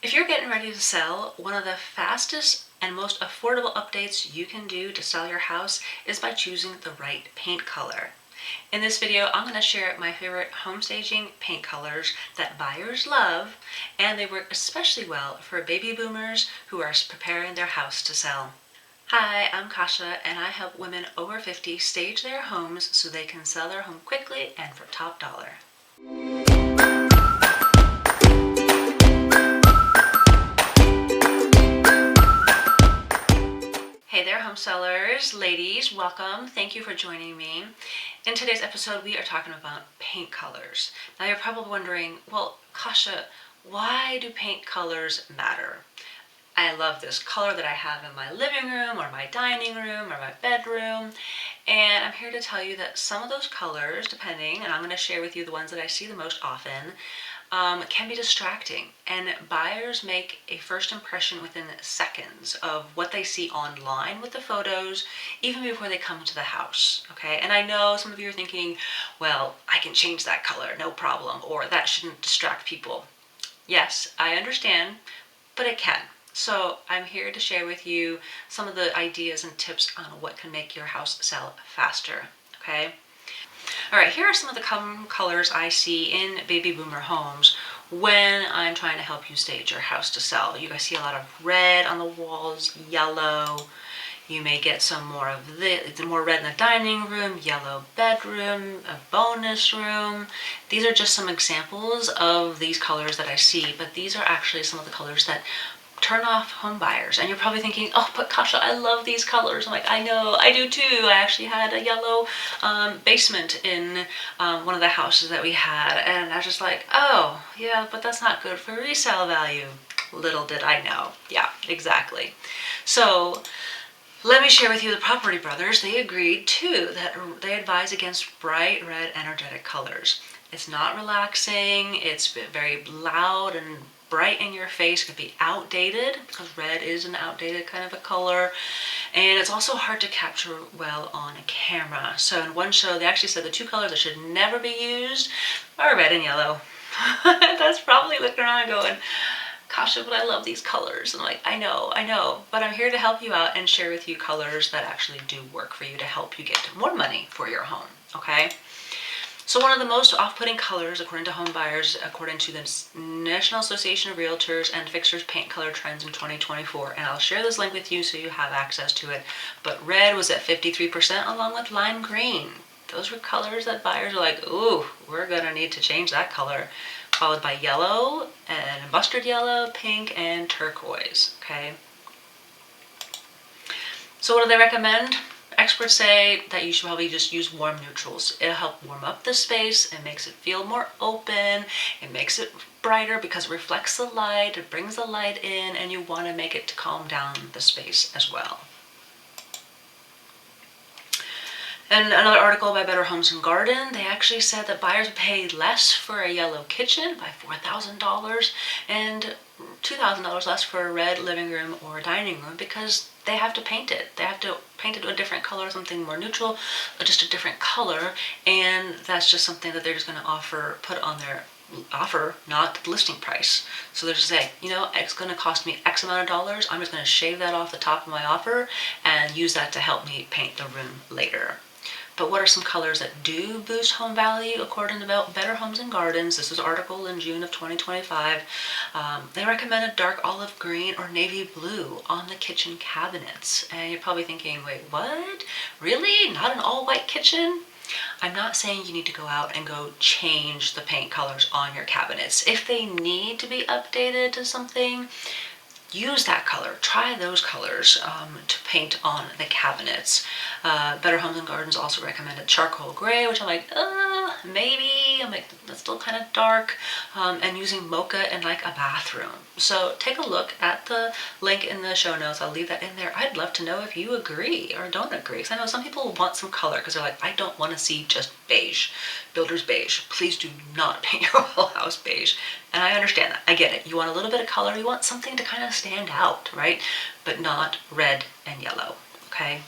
If you're getting ready to sell, one of the fastest and most affordable updates you can do to sell your house is by choosing the right paint color. In this video, I'm going to share my favorite home staging paint colors that buyers love, and they work especially well for baby boomers who are preparing their house to sell. Hi, I'm Kasha, and I help women over 50 stage their homes so they can sell their home quickly and for top dollar. Hey there, home sellers, ladies, welcome. Thank you for joining me. In today's episode, we are talking about paint colors. Now you're probably wondering, well, Kasha, why do paint colors matter? I love this color that I have in my living room or my dining room or my bedroom. And I'm here to tell you that some of those colors, depending, and I'm going to share with you the ones that I see the most often, can be distracting, and buyers make a first impression within seconds of what they see online with the photos, even before they come to the house, okay? And I know some of you are thinking, well, I can change that color, no problem, or that shouldn't distract people. Yes, I understand, but it can. So I'm here to share with you some of the ideas and tips on what can make your house sell faster, okay? All right, here are some of the common colors I see in baby boomer homes when I'm trying to help you stage your house to sell. You guys see a lot of red on the walls, yellow. You may get some more of the more red in the dining room, yellow bedroom, a bonus room. These are just some examples of these colors that I see, but these are actually some of the colors that turn off home buyers. And you're probably thinking, oh, but Kasha, I love these colors. I'm like, I know, I do too. I actually had a yellow basement in one of the houses that we had, and I was just like, oh, yeah, but that's not good for resale value. Little did I know. Yeah, exactly. So let me share with you the Property Brothers. They agreed too that they advise against bright red energetic colors. It's not relaxing. It's very loud and bright in your face. It could be outdated because red is an outdated kind of a color, and it's also hard to capture well on a camera. So in one show they actually said the two colors that should never be used are red and yellow. That's probably looking around going, Kasha, but I love these colors. And I'm like, I know, but I'm here to help you out and share with you colors that actually do work for you to help you get more money for your home, okay? So one of the most off-putting colors, according to home buyers, according to the National Association of Realtors and Fixers Paint Color Trends in 2024, and I'll share this link with you so you have access to it, but red was at 53% along with lime green. Those were colors that buyers are like, ooh, we're gonna need to change that color, followed by yellow and mustard yellow, pink, and turquoise, okay? So what do they recommend? Experts say that you should probably just use warm neutrals. It'll help warm up the space. It makes it feel more open. It makes it brighter because it reflects the light. It brings the light in, and you want to make it to calm down the space as well. And another article by Better Homes and Garden, they actually said that buyers pay less for a yellow kitchen by $4,000 and $2,000 less for a red living room or dining room because they have to paint it. They have to paint it to a different color, something more neutral, or just a different color, and that's just something that they're just going to put on their offer, not the listing price. So they're just saying, you know, it's going to cost me X amount of dollars. I'm just going to shave that off the top of my offer and use that to help me paint the room later. But what are some colors that do boost home value according to Better Homes and Gardens? This is an article in June of 2025. They recommend a dark olive green or navy blue on the kitchen cabinets. And you're probably thinking, wait, what? Really? Not an all-white kitchen? I'm not saying you need to go out and go change the paint colors on your cabinets. If they need to be updated to something, use that color. Try those colors to paint on the cabinets. Better Homes and Gardens also recommended charcoal gray, which I'm like, maybe. I'm like, that's still kind of dark. And using mocha in like a bathroom. So take a look at the link in the show notes. I'll leave that in there. I'd love to know if you agree or don't agree. Because I know some people want some color because they're like, I don't want to see just beige. Builder's beige. Please do not paint your whole house beige. And I understand that. I get it. You want a little bit of color. You want something to kind of stand out, right? But not red and yellow, okay?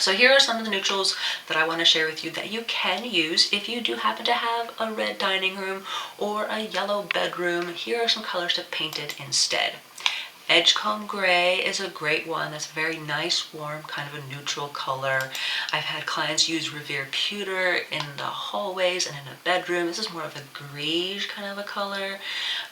So here are some of the neutrals that I want to share with you that you can use if you do happen to have a red dining room or a yellow bedroom. Here are some colors to paint it instead. Edgecomb gray is a great one. That's a very nice, warm, kind of a neutral color. I've had clients use Revere Pewter in the hallways and in a bedroom. This is more of a greige kind of a color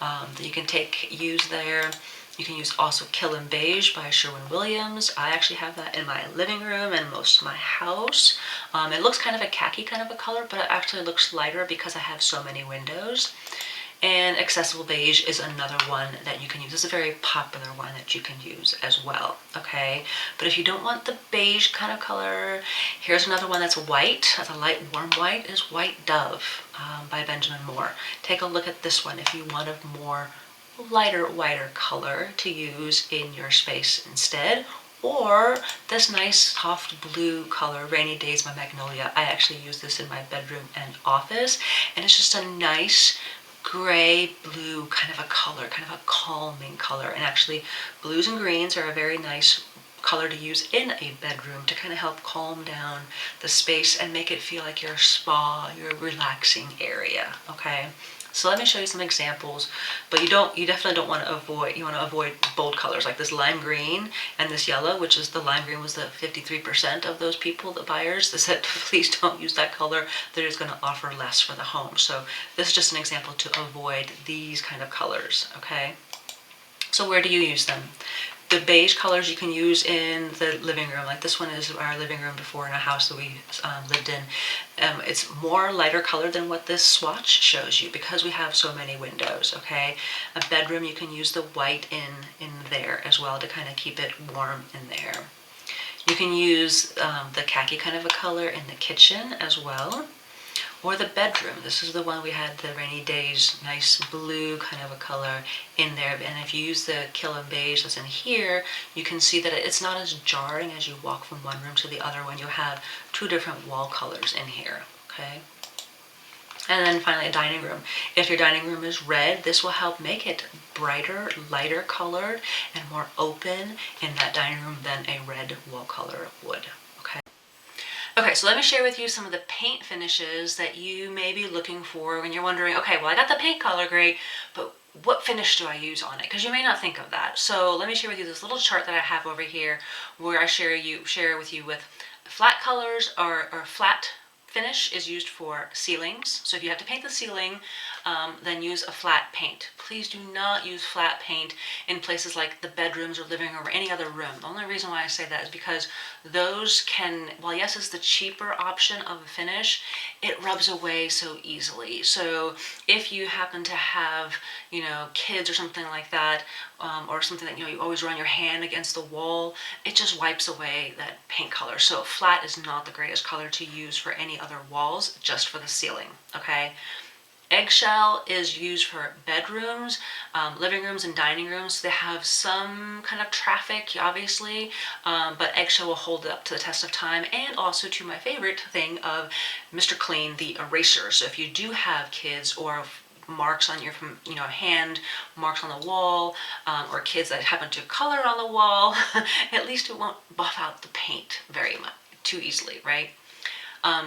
that you can use there. You can use also Killing Beige by Sherwin-Williams. I actually have that in my living room and most of my house. It looks kind of a khaki kind of a color, but it actually looks lighter because I have so many windows. And Accessible Beige is another one that you can use. It's a very popular one that you can use as well, okay? But if you don't want the beige kind of color, here's another one that's white. That's a light warm white, is White Dove by Benjamin Moore. Take a look at this one if you want a more lighter, whiter color to use in your space instead. Or this nice soft blue color, Rainy Days by Magnolia. I actually use this in my bedroom and office, and it's just a nice gray blue kind of a color, kind of a calming color. And actually blues and greens are a very nice color to use in a bedroom to kind of help calm down the space and make it feel like your spa, your relaxing area, okay? So let me show you some examples, but you definitely don't want to avoid bold colors like this lime green and this yellow, which is the lime green was the 53% of those people, the buyers, that said please don't use that color, that is going to offer less for the home. So this is just an example to avoid these kind of colors, okay? So where do you use them? The beige colors you can use in the living room. Like this one is our living room before in a house that we lived in. It's more lighter color than what this swatch shows you because we have so many windows, okay? A bedroom, you can use the white in there as well to kind of keep it warm in there. You can use the khaki kind of a color in the kitchen as well. Or the bedroom. This is the one we had, the Rainy Days, nice blue kind of a color in there. And if you use the Killing Beige that's in here, you can see that it's not as jarring as you walk from one room to the other when you have two different wall colors in here, okay? And then finally, a dining room. If your dining room is red, this will help make it brighter, lighter colored, and more open in that dining room than a red wall color would. Okay, so let me share with you some of the paint finishes that you may be looking for when you're wondering, okay, well I got the paint color, great, but what finish do I use on it? Because you may not think of that. So let me share with you this little chart that I have over here where I share with you with flat colors or flat finish is used for ceilings. So if you have to paint the ceiling, then use a flat paint. Please do not use flat paint in places like the bedrooms or living room or any other room. The only reason why I say that is because those can, while yes, it's the cheaper option of a finish, it rubs away so easily. So if you happen to have, kids or something like that, or something that, you always run your hand against the wall, it just wipes away that paint color. So flat is not the greatest color to use for any other walls, just for the ceiling, okay? Eggshell is used for bedrooms, living rooms, and dining rooms. They have some kind of traffic, obviously, but eggshell will hold up to the test of time, and also to my favorite thing of Mr. Clean, the eraser. So if you do have kids or marks on your, hand marks on the wall, or kids that happen to color on the wall, at least it won't buff out the paint very much too easily, right?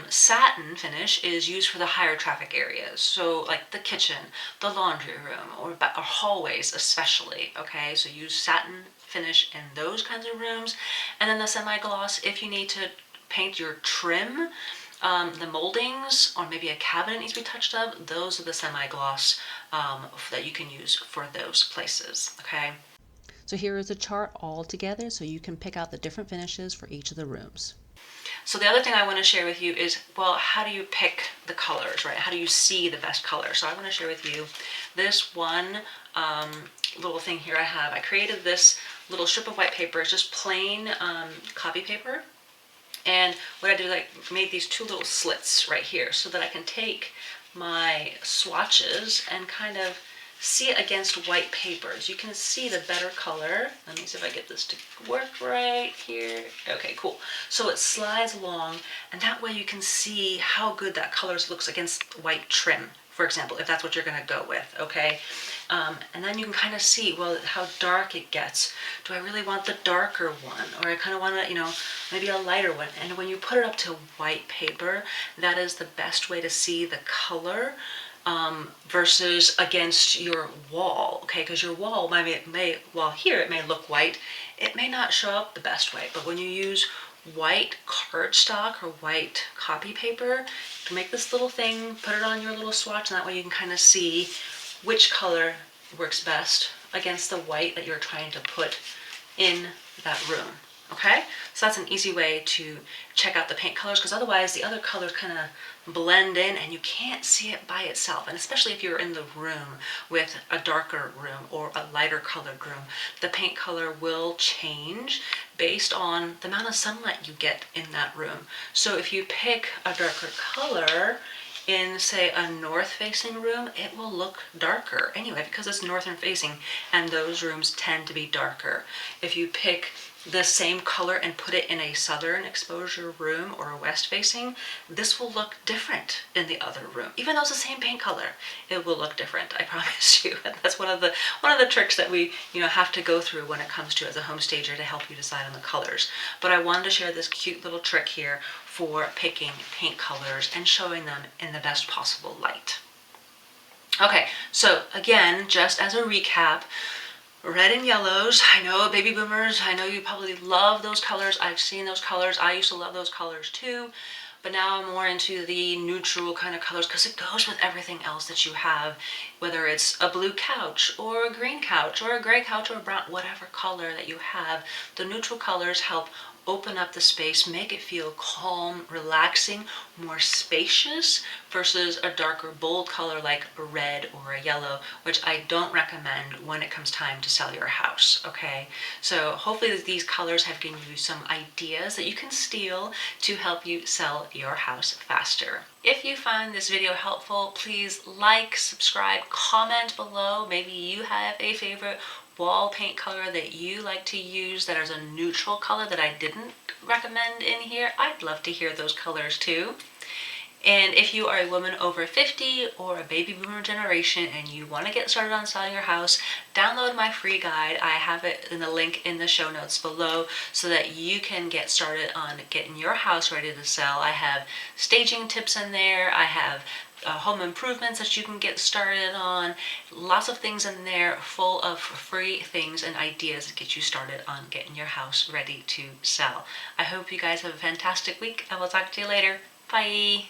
Satin finish is used for the higher traffic areas, so like the kitchen, the laundry room, or hallways especially, okay? So use satin finish in those kinds of rooms. And then the semi-gloss, if you need to paint your trim, the moldings, or maybe a cabinet needs to be touched up, those are the semi-gloss that you can use for those places, okay? So here is a chart all together so you can pick out the different finishes for each of the rooms. So the other thing I want to share with you is, well, how do you pick the colors, right? How do you see the best color? So I want to share with you this one little thing here I have. I created this little strip of white paper. It's just plain copy paper. And what I did is I made these two little slits right here so that I can take my swatches and kind of see it against white papers. You can see the better color. Let me see if I get this to work right here. Okay, cool. So it slides along, and that way you can see how good that color looks against white trim, for example, if that's what you're gonna go with, okay? And then you can kind of see, well, how dark it gets. Do I really want the darker one? Or I kind of want to, maybe a lighter one. And when you put it up to white paper, that is the best way to see the color versus against your wall, okay? Because your wall well, here it may look white. It may not show up the best way, but when you use white cardstock or white copy paper to make this little thing, put it on your little swatch, and that way you can kind of see which color works best against the white that you're trying to put in that room. Okay, so that's an easy way to check out the paint colors, because otherwise the other colors kind of blend in and you can't see it by itself. And especially if you're in the room with a darker room or a lighter colored room, the paint color will change based on the amount of sunlight you get in that room. So if you pick a darker color in, say, a north-facing room, it will look darker anyway because it's northern facing, and those rooms tend to be darker. If you pick the same color and put it in a southern exposure room or a west facing, this will look different in the other room. Even though it's the same paint color, it will look different, I promise you. And that's one of the tricks that we have to go through when it comes to as a home stager to help you decide on the colors. But I wanted to share this cute little trick here for picking paint colors and showing them in the best possible light. Okay, so again, just as a recap, red and yellows. I know baby boomers, I know you probably love those colors. I've seen those colors. I used to love those colors too. But now I'm more into the neutral kind of colors because it goes with everything else that you have, whether it's a blue couch or a green couch or a gray couch or a brown, whatever color that you have. The neutral colors help open up the space, make it feel calm, relaxing, more spacious versus a darker, bold color like a red or a yellow, which I don't recommend when it comes time to sell your house, okay? So hopefully these colors have given you some ideas that you can steal to help you sell your house faster. If you find this video helpful, please like, subscribe, comment below. Maybe you have a favorite wall paint color that you like to use that is a neutral color that I didn't recommend in here. I'd love to hear those colors too. And if you are a woman over 50 or a baby boomer generation and you want to get started on selling your house, download my free guide. I have it in the link in the show notes below so that you can get started on getting your house ready to sell. I have staging tips in there. I have home improvements that you can get started on. Lots of things in there full of free things and ideas to get you started on getting your house ready to sell. I hope you guys have a fantastic week. I will talk to you later. Bye.